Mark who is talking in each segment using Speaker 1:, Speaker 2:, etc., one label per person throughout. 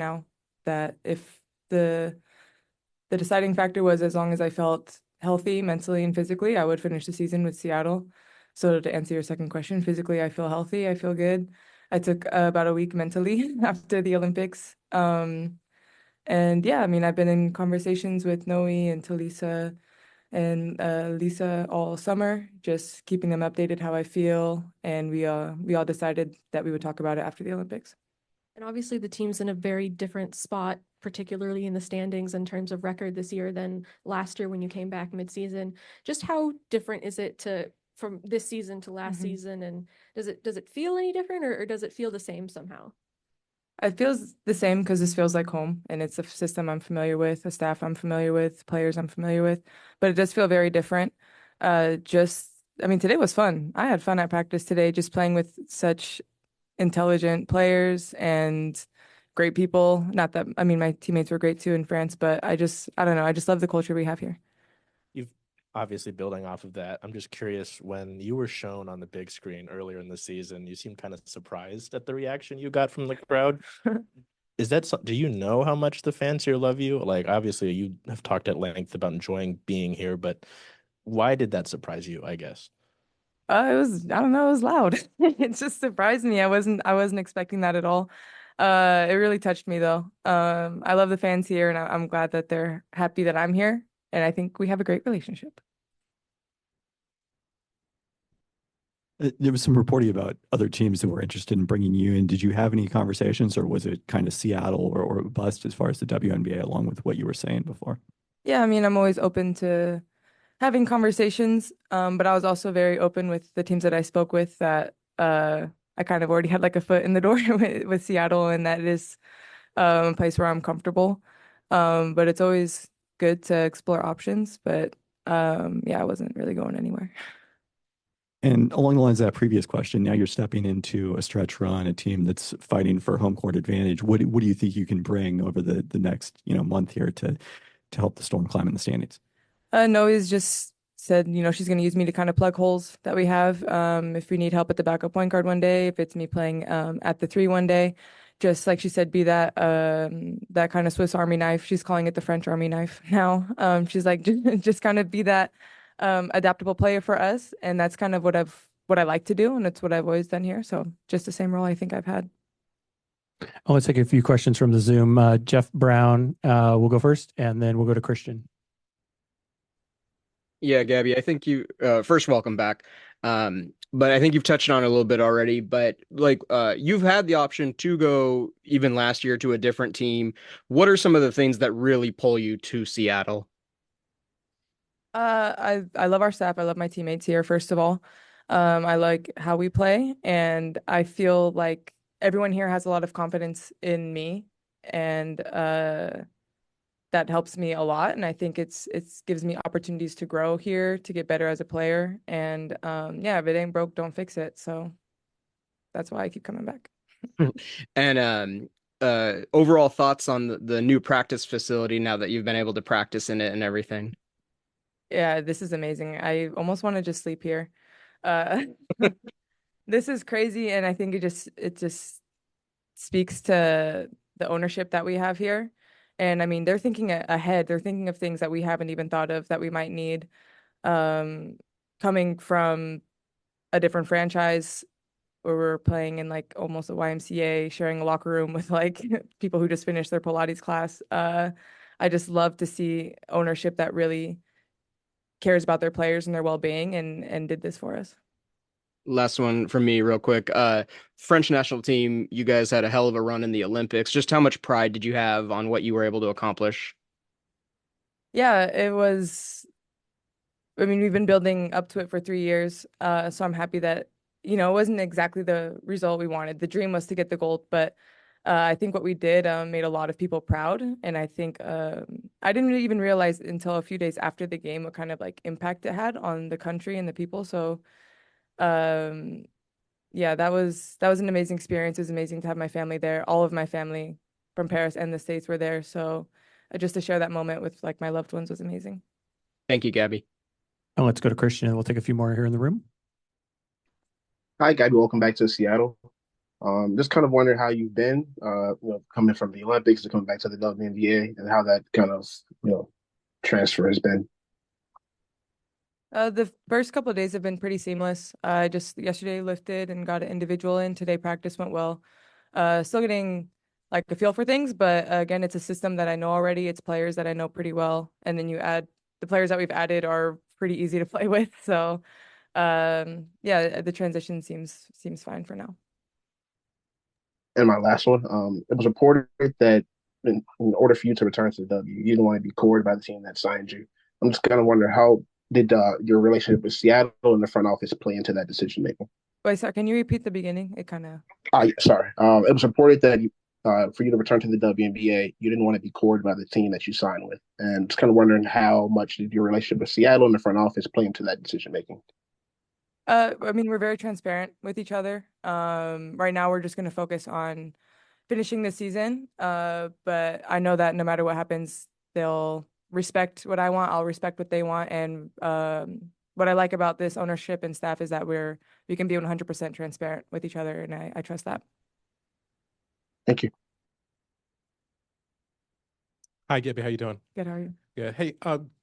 Speaker 1: now that if the deciding factor was as long as I felt healthy mentally and physically, I would finish the season with Seattle. So to answer your second question, physically, I feel healthy. I feel good. I took about a week mentally after the Olympics. And yeah, I mean, I've been in conversations with Noe and Talisa and Lisa all summer, just keeping them updated how I feel. And we all decided that we would talk about it after the Olympics.
Speaker 2: And obviously the team's in a very different spot, particularly in the standings in terms of record this year than last year when you came back midseason. Just how different is it from this season to last season? And does it feel any different or does it feel the same somehow?
Speaker 1: It feels the same because this feels like home and it's a system I'm familiar with, a staff I'm familiar with, players I'm familiar with, but it does feel very different. I mean, today was fun. I had fun at practice today, just playing with such intelligent players and great people. Not that, I mean, my teammates were great too in France, but I don't know. I just love the culture we have here.
Speaker 3: You've obviously building off of that. I'm just curious when you were shown on the big screen earlier in the season, you seemed kind of surprised at the reaction you got from the crowd. Is that do you know how much the fans here love you? Like, obviously, you have talked at length about enjoying being here, but why did that surprise you, I guess?
Speaker 1: I don't know, it was loud. It just surprised me. I wasn't expecting that at all. It really touched me though. I love the fans here and I'm glad that they're happy that I'm here. And I think we have a great relationship.
Speaker 4: There was some reporting about other teams that were interested in bringing you in. Did you have any conversations, or was it kind of Seattle or bust as far as the WNBA, along with what you were saying before?
Speaker 1: Yeah, I mean, I'm always open to having conversations, but I was also very open with the teams that I spoke with that I kind of already had like a foot in the door with Seattle, and that is a place where I'm comfortable. But it's always good to explore options. But yeah, I wasn't really going anywhere.
Speaker 4: And along the lines of that previous question, now you're stepping into a stretch run, a team that's fighting for home court advantage. What do you think you can bring over the next month here to help the Storm climb in the standings?
Speaker 1: Noe's just said, she's going to use me to kind of plug holes that we have. If we need help at the backup point guard one day, if it's me playing at the three one day, just like she said, be that kind of Swiss Army knife. She's calling it the French Army knife now. She's like, just kind of be that adaptable player for us, and that's kind of what I like to do, and it's what I've always done here. So just the same role I think I've had.
Speaker 5: Oh, let's take a few questions from the Zoom. Jeff Brown will go first, and then we'll go to Christian.
Speaker 6: Yeah, Gabby, I think you first welcome back. But I think you've touched on it a little bit already, but like you've had the option to go even last year to a different team. What are some of the things that really pull you to Seattle?
Speaker 1: I love our staff. I love my teammates here, first of all. I like how we play, and I feel like everyone here has a lot of confidence in me, and that helps me a lot. And I think it's gives me opportunities to grow here, to get better as a player. And yeah, if it ain't broke, don't fix it. So that's why I keep coming back.
Speaker 6: And overall thoughts on the new practice facility now that you've been able to practice in it and everything.
Speaker 1: Yeah, this is amazing. I almost want to just sleep here. Uh, this is crazy, and I think it just speaks to the ownership that we have here. And I mean, they're thinking ahead. They're thinking of things that we haven't even thought of that we might need. Um, Coming from a different franchise where we're playing in like almost a YMCA, sharing a locker room with like people who just finished their Pilates class. I just love to see ownership that really cares about their players and their well-being and did this for us.
Speaker 6: Last one from me real quick. French national team, you guys had a hell of a run in the Olympics. Just how much pride did you have on what you were able to accomplish?
Speaker 1: Yeah, it was, I mean, we've been building up to it for 3 years. So I'm happy that, it wasn't exactly the result we wanted. The dream was to get the gold, but I think what we did made a lot of people proud. And I think I didn't really even realize until a few days after the game what kind of like impact it had on the country and the people. So um, yeah, that was an amazing experience. It was amazing to have my family there. All of my family from Paris and the States were there. So just to share that moment with like my loved ones was amazing.
Speaker 6: Thank you, Gabby.
Speaker 5: And let's go to Christian, and we'll take a few more here in the room.
Speaker 7: Hi, Gabby. Welcome back to Seattle. Just kind of wondering how you've been, coming from the Olympics to coming back to the WNBA and how that kind of, transfer has been.
Speaker 1: The first couple of days have been pretty seamless. I just yesterday lifted and got an individual in. Today practice went well. Still getting like a feel for things, but again, it's a system that I know already. It's players that I know pretty well, and then you add the players that we've added are pretty easy to play with. So, yeah, the transition seems fine for now.
Speaker 7: And my last one, it was reported that in order for you to return to the W, you didn't want to be cored by the team that signed you. I'm just kind of wondering how did your relationship with Seattle and the front office play into that decision making?
Speaker 1: Wait, sorry, can you repeat the beginning? It kind of.
Speaker 7: Yeah, sorry. It was reported that for you to return to the WNBA, you didn't want to be cored by the team that you signed with, and just kind of wondering how much did your relationship with Seattle and the front office play into that decision making?
Speaker 1: I mean, we're very transparent with each other. Right now we're just going to focus on finishing the season. But I know that no matter what happens, they'll respect what I want. I'll respect what they want. And what I like about this ownership and staff is that we can be 100% transparent with each other, and I trust that.
Speaker 7: Thank you.
Speaker 8: Hi, Gabby. How you doing?
Speaker 1: Good, how are you?
Speaker 8: Good. Hey,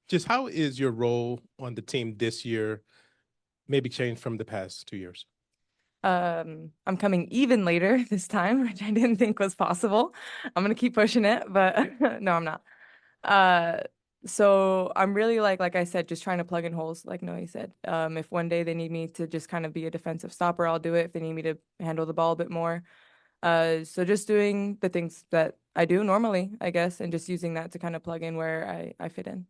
Speaker 8: just how is your role on the team this year maybe changed from the past 2 years?
Speaker 1: I'm coming even later this time, which I didn't think was possible. I'm gonna keep pushing it, but no, I'm not. So I'm really like I said, just trying to plug in holes, like Noe said. If one day they need me to just kind of be a defensive stopper, I'll do it. If they need me to handle the ball a bit more. So just doing the things that I do normally, I guess, and just using that to kind of plug in where I fit in.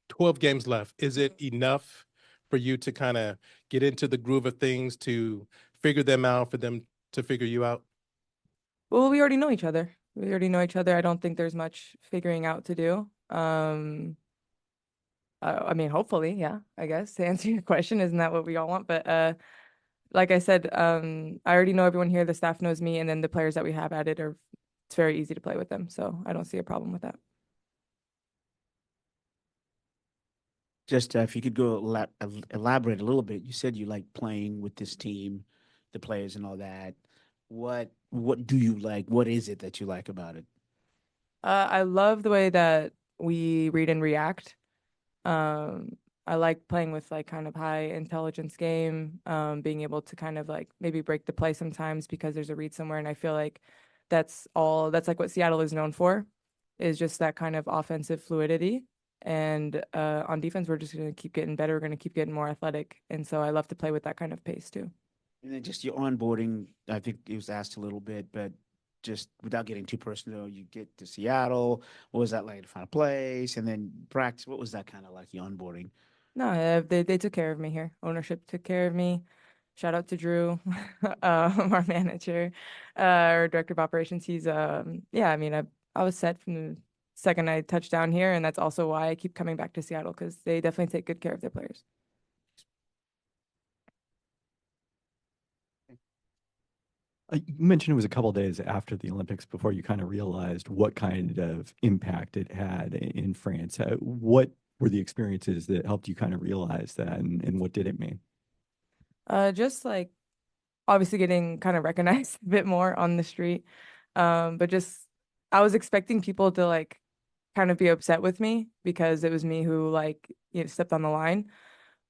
Speaker 8: 12 games left. Is it enough for you to kind of get into the groove of things, to figure them out, for them to figure you out?
Speaker 1: Well, we already know each other. We already know each other. I don't think there's much figuring out to do. I mean, hopefully, yeah, I guess to answer your question, isn't that what we all want? But like I said, I already know everyone here. The staff knows me, and then the players that we have added it's very easy to play with them. So I don't see a problem with that.
Speaker 9: Just if you could go elaborate a little bit. You said you like playing with this team, the players and all that. What do you like? What is it that you like about it?
Speaker 1: I love the way that we read and react. I like playing with like kind of high intelligence game, being able to kind of like maybe break the play sometimes because there's a read somewhere. And I feel like that's like what Seattle is known for, is just that kind of offensive fluidity. And on defense, we're just going to keep getting better. We're going to keep getting more athletic. And so I love to play with that kind of pace too.
Speaker 9: And then just your onboarding, I think it was asked a little bit, but just without getting too personal, you get to Seattle. What was that like to find a place? And then practice, what was that kind of like, the onboarding?
Speaker 1: No, they took care of me here. Ownership took care of me. Shout out to Drew, our manager, our director of operations. He's yeah, I mean, I was set from the second I touched down here, and that's also why I keep coming back to Seattle, because they definitely take good care of their players.
Speaker 4: You mentioned it was a couple of days after the Olympics before you kind of realized what kind of impact it had in France. What were the experiences that helped you kind of realize that, and what did it mean?
Speaker 1: Just like obviously getting kind of recognized a bit more on the street. But just I was expecting people to like kind of be upset with me because it was me who like stepped on the line.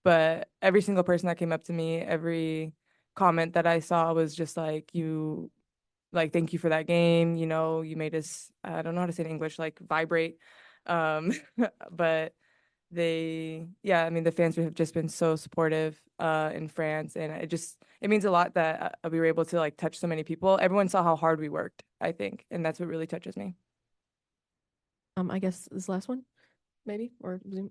Speaker 1: But every single person that came up to me, every comment that I saw was just like, thank you for that game. You made us, I don't know how to say it in English, like vibrate. But I mean, the fans have just been so supportive in France, and it means a lot that we were able to like touch so many people. Everyone saw how hard we worked, I think, and that's what really touches me.
Speaker 2: I guess this last one, maybe, or Zoom.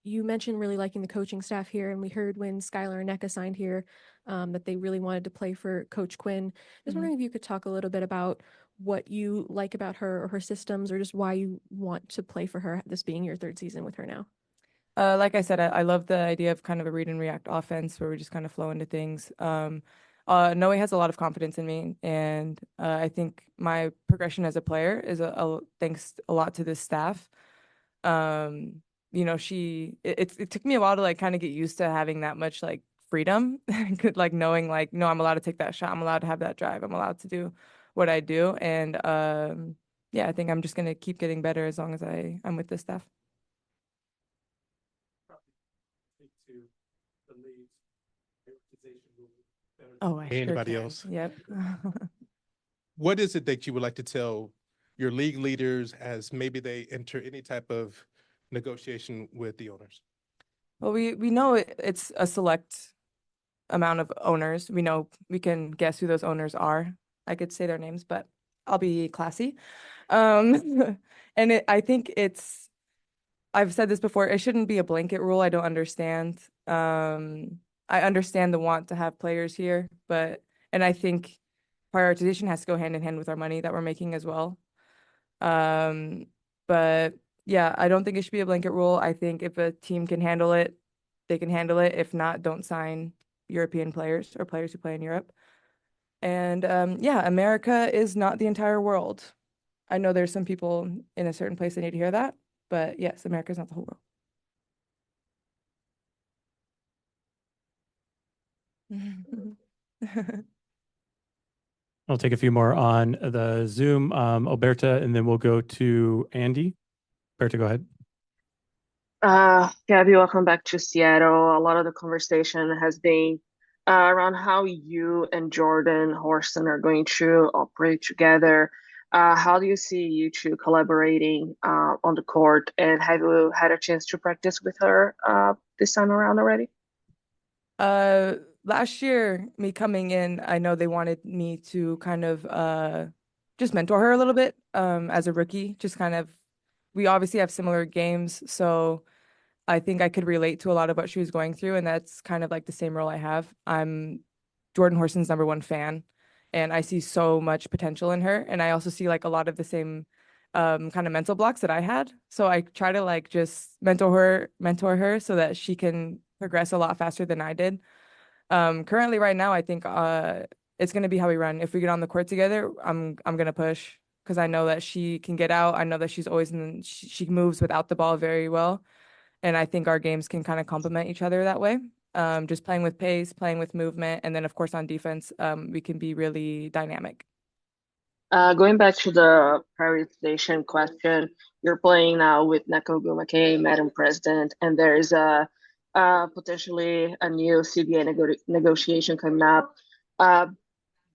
Speaker 2: You mentioned really liking the coaching staff here, and we heard when Skylar and Nneka signed here, that they really wanted to play for Coach Quinn. Just wondering if you could talk a little bit about what you like about her or her systems, or just why you want to play for her, this being your third season with her now.
Speaker 1: Like I said, I love the idea of kind of a read and react offense where we just kind of flow into things. Noe has a lot of confidence in me, and I think my progression as a player is thanks a lot to this staff. It took me a while to like kind of get used to having that much like freedom, like knowing like, no, I'm allowed to take that shot. I'm allowed to have that drive. I'm allowed to do what I do. And yeah, I think I'm just gonna keep getting better as long as I'm with this staff. Oh, I sure
Speaker 8: Anybody
Speaker 1: can.
Speaker 8: else?
Speaker 1: Yep.
Speaker 8: What is it that you would like to tell your league leaders as maybe they enter any type of negotiation with the owners?
Speaker 1: Well, we know it's a select amount of owners. We know we can guess who those owners are. I could say their names, but I'll be classy. And I think I've said this before, it shouldn't be a blanket rule. I don't understand. I understand the want to have players here, and I think prioritization has to go hand in hand with our money that we're making as well. But yeah, I don't think it should be a blanket rule. I think if a team can handle it, they can handle it. If not, don't sign European players or players who play in Europe. And yeah, America is not the entire world. I know there's some people in a certain place that need to hear that, but yes, America is not the whole world.
Speaker 5: I'll take a few more on the Zoom. Alberta, and then we'll go to Andy. Alberta, go ahead.
Speaker 10: Gabby, welcome back to Seattle. A lot of the conversation has been around how you and Jordan Horston are going to operate together. How do you see you two collaborating on the court? And have you had a chance to practice with her this time around already?
Speaker 1: Last year, me coming in, I know they wanted me to kind of just mentor her a little bit as a rookie. Just kind of, we obviously have similar games, so I think I could relate to a lot of what she was going through, and that's kind of like the same role I have. I'm Jordan Horston's #1 fan, and I see so much potential in her, and I also see like a lot of the same kind of mental blocks that I had. So I try to like just mentor her so that she can progress a lot faster than I did. Currently right now, I think it's gonna be how we run. If we get on the court together, I'm gonna push because I know that she can get out. I know that she's always she moves without the ball very well. And I think our games can kind of complement each other that way. Just playing with pace, playing with movement, and then of course on defense, we can be really dynamic.
Speaker 10: Going back to the prioritization question, you're playing now with Neko Gumake, Madam President, and there's potentially a new CBA negotiation coming up.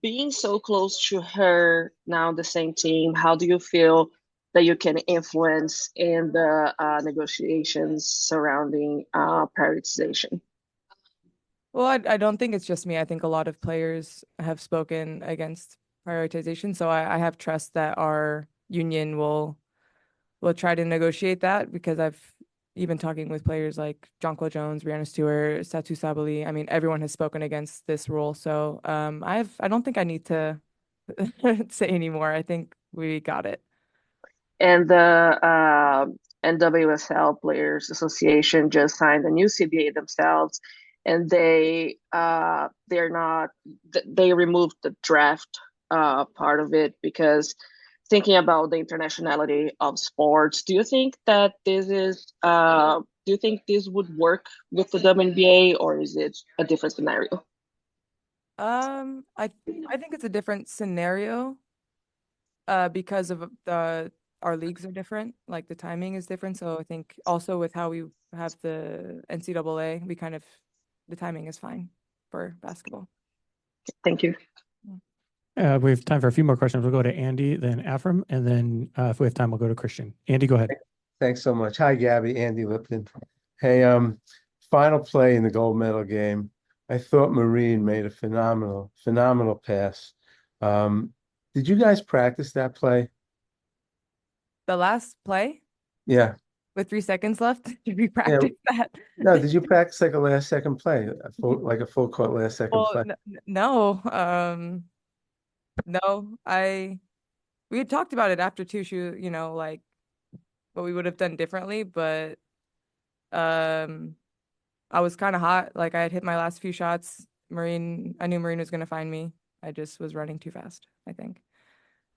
Speaker 10: Being so close to her now, the same team, how do you feel that you can influence in the negotiations surrounding prioritization?
Speaker 1: Well, I don't think it's just me. I think a lot of players have spoken against prioritization. So I have trust that our union will try to negotiate that because I've even talking with players like Jonquil Jones, Brianna Stewart, Satu Sabali. I mean, everyone has spoken against this rule. So I don't think I need to say anymore. I think we got it.
Speaker 10: And the NWSL Players Association just signed a new CBA themselves, and they removed the draft part of it because thinking about the internationality of sports, do you think that do you think this would work with the WNBA, or is it a different scenario?
Speaker 1: I think it's a different scenario because of our leagues are different, like the timing is different. So I think also with how we have the NCAA, the timing is fine for basketball.
Speaker 10: Thank you.
Speaker 5: We have time for a few more questions. We'll go to Andy, then Afram, and then if we have time, we'll go to Christian. Andy, go ahead.
Speaker 11: Thanks so much. Hi, Gabby. Andy Lipton. Hey, final play in the gold medal game. I thought Marine made a phenomenal pass. Did you guys practice that play?
Speaker 1: The last play?
Speaker 11: Yeah.
Speaker 1: With 3 seconds left? Did we practice that?
Speaker 11: No, did you practice like a last second play? Like a full court last second play?
Speaker 1: No. No, we had talked about it after too, like what we would have done differently, but I was kind of hot. Like I had hit my last few shots. I knew Marine was gonna find me. I just was running too fast, I think.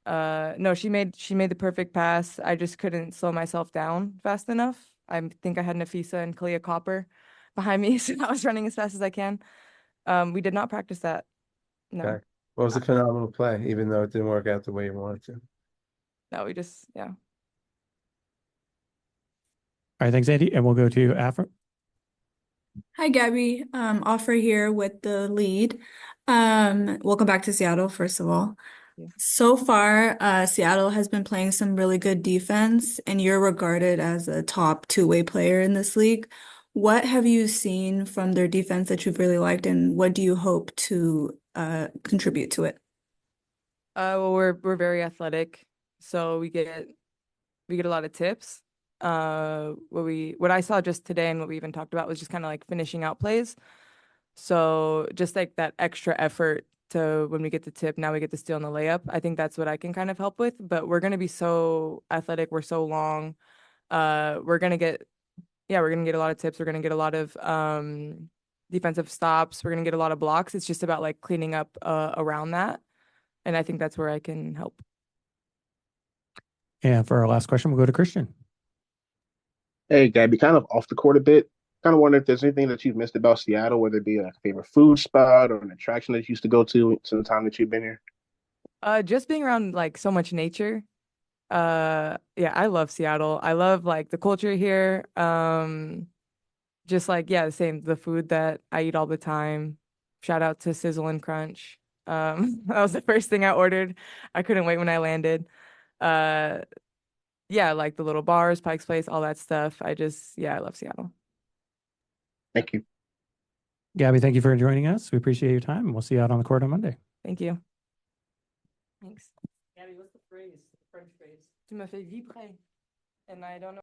Speaker 1: No, she made the perfect pass. I just couldn't slow myself down fast enough. I think I had Nafisa and Kalia Copper behind me, so I was running as fast as I can. We did not practice that. No.
Speaker 11: Okay. What was a phenomenal play, even though it didn't work out the way you wanted to?
Speaker 1: No, we just, yeah.
Speaker 5: All right, thanks, Andy. And we'll go to Afra.
Speaker 12: Hi, Gabby. Offer here with the lead. Welcome back to Seattle, first of all.
Speaker 1: Yeah.
Speaker 12: So far, Seattle has been playing some really good defense, and you're regarded as a top two-way player in this league. What have you seen from their defense that you've really liked, and what do you hope to contribute to it?
Speaker 1: Well, we're very athletic, so we get a lot of tips. What I saw just today and what we even talked about was just kind of like finishing out plays. So just like that extra effort to when we get the tip, now we get the steal and the layup. I think that's what I can kind of help with. But we're gonna be so athletic, we're so long. We're gonna get we're gonna get a lot of tips. We're gonna get a lot of defensive stops. We're gonna get a lot of blocks. It's just about like cleaning up around that. And I think that's where I can help.
Speaker 5: And for our last question, we'll go to Christian.
Speaker 7: Hey, Gabby, kind of off the court a bit. Kind of wonder if there's anything that you've missed about Seattle, whether it be like a favorite food spot or an attraction that you used to go to some time that you've been here.
Speaker 1: Just being around like so much nature. Yeah, I love Seattle. I love like the culture here. Just like, yeah, the same, the food that I eat all the time. Shout out to Sizzle and Crunch. That was the first thing I ordered. I couldn't wait when I landed. Uh, yeah, like the little bars, Pike's Place, all that stuff. I love Seattle.
Speaker 7: Thank you.
Speaker 5: Gabby, thank you for joining us. We appreciate your time. We'll see you out on the court on Monday.
Speaker 1: Thank you. Thanks. Gabby, what's the phrase? The French phrase? Tu m'as fait vibrer. And I don't know.